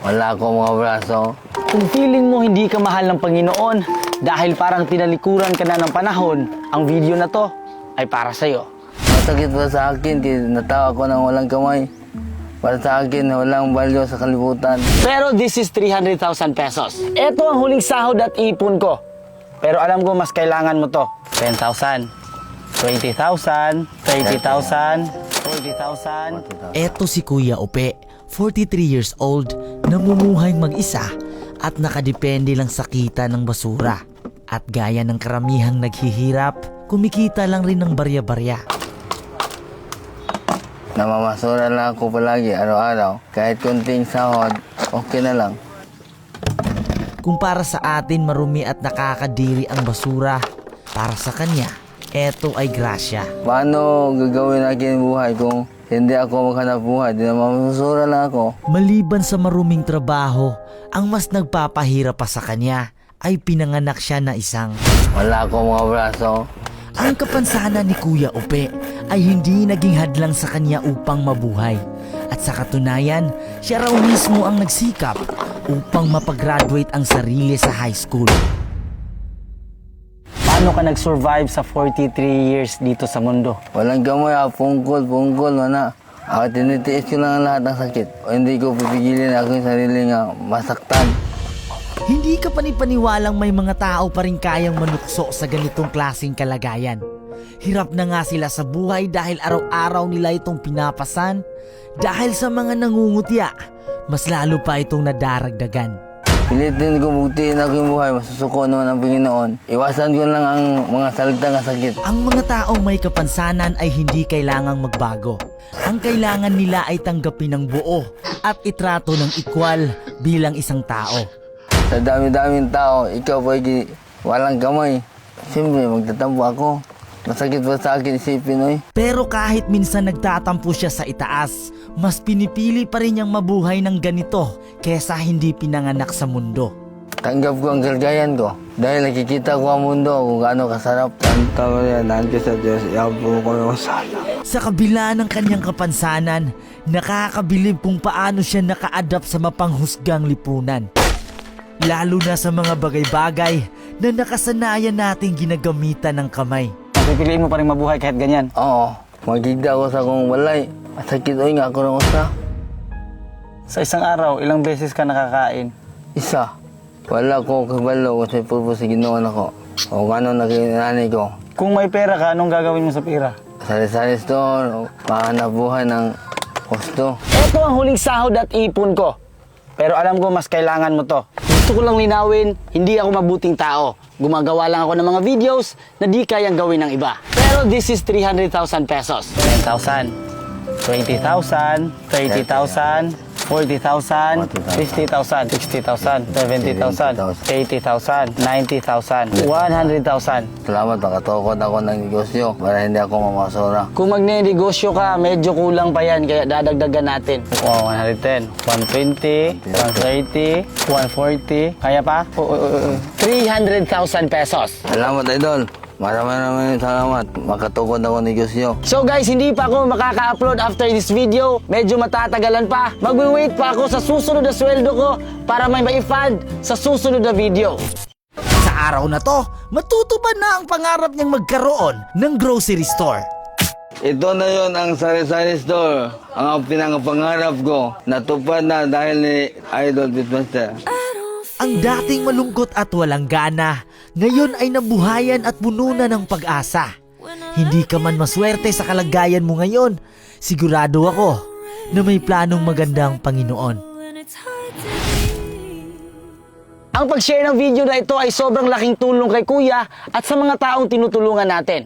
Wala akong mga braso. Kung feeling mo hindi ka mahal ng Panginoon dahil parang tinalikuran ka na ng panahon, ang video na to ay para sa'yo. Masakit pa sa akin, natawa ko ng walang kamay. Para sa akin, walang value sa kalibutan. Pero this is 300,000 pesos. Ito ang huling sahod at ipon ko. Pero alam ko mas kailangan mo to. 10,000, 20,000, 30,000, 40,000. Eto si Kuya Ope, 43 years old, namumuhay mag-isa at nakadepende lang sa kita ng basura. At gaya ng karamihang naghihirap, kumikita lang rin ng barya-barya. Namamasura lang ako palagi, araw-araw. Kahit konting sahod, okay na lang. Kung para sa atin marumi at nakakadiri ang basura, para sa kanya, eto ay grasya. Paano gagawin akin buhay kung hindi ako maghanap buhay? Di na mamamasura lang ako. Maliban sa maruming trabaho, ang mas nagpapahirap pa sa kanya ay pinanganak siya na isang. Wala akong mga braso. Ang kapansanan ni Kuya Ope ay hindi naging hadlang sa kanya upang mabuhay. At sa katunayan, siya raw mismo ang nagsikap upang mapagraduate ang sarili sa high school. Paano ka nag-survive sa 43 years dito sa mundo? Walang gamay, pungkol, wala. Ako tinitiis ko lang ang lahat ng sakit. O hindi ko pipigilin ako yung sarili nga masaktan. Hindi ka panipaniwalang may mga tao pa rin kayang manukso sa ganitong klaseng kalagayan. Hirap na nga sila sa buhay dahil araw-araw nila itong pinapasan. Dahil sa mga nangungutya, mas lalo pa itong nadaragdagan. Pilitin ko buktiin ako yung buhay, masusuko naman ang Panginoon. Iwasan ko lang ang mga salita ng sakit. Ang mga taong may kapansanan ay hindi kailangang magbago. Ang kailangan nila ay tanggapin ng buo at itrato ng equal bilang isang tao. Sa dami-daming tao, ikaw pa walang kamay. Siyempre, magtatampo ako. Masakit pa sa akin isipin, oy. Pero kahit minsan nagtatampo siya sa itaas, mas pinipili pa rin niyang mabuhay ng ganito kesa hindi pinanganak sa mundo. Tanggap ko ang kalagayan ko. Dahil nakikita ko ang mundo kung gaano kasarap. Santa Maria, nandiyo sa Diyos, iabo ko ng sala. Sa kabila ng kanyang kapansanan, nakakabilib kung paano siya naka-adapt sa mapanghusgang lipunan. Lalo na sa mga bagay-bagay na nakasanayan nating ginagamitan ng kamay. Pipiliin mo pa rin mabuhay kahit ganyan. Oo, magigda ako sa kong walay. Masakit, oy, nga ako ng usa. Sa isang araw, ilang beses ka nakakain? Isa. Wala ko kabalo kasi purpose ginoon ako. O gano'n nakinanay ko. Kung may pera ka, anong gagawin mo sa pera? Sari-sari store, mahanap buhay ng gusto. Ito ang huling sahod at ipon ko. Pero alam ko mas kailangan mo to. Gusto ko lang linawin, hindi ako mabuting tao. Gumagawa lang ako ng mga videos na di kayang gawin ng iba. Pero this is 300,000 pesos. 10,000, 20,000, 30,000, 40,000, 50,000, 60,000, 70,000, 80,000, 90,000, 100,000. Salamat, makatukod ako ng negosyo para hindi ako mamasura. Kung magne-negosyo ka, medyo kulang pa yan, kaya dadagdagan natin. 110, 120, 130, 140, kaya pa? 300,000 pesos. Salamat, idol. Maraming salamat. Makatukod ako ng negosyo. So guys, hindi pa ako makaka-upload after this video. Medyo matatagalan pa. Magwi-wait pa ako sa susunod na sweldo ko para may ma-fund sa susunod na video. Sa araw na to, matutupad na ang pangarap niyang magkaroon ng grocery store. Ito na yon ang sari-sari store. Ang pinangapangarap ko. Natupad na dahil ni Idol Beatmaster. Ang dating malungkot at walang gana, ngayon ay nabuhayan at puno na ng pag-asa. Hindi ka man maswerte sa kalagayan mo ngayon, sigurado ako na may planong maganda ang Panginoon. Ang pag-share ng video na ito ay sobrang laking tulong kay Kuya at sa mga taong tinutulungan natin.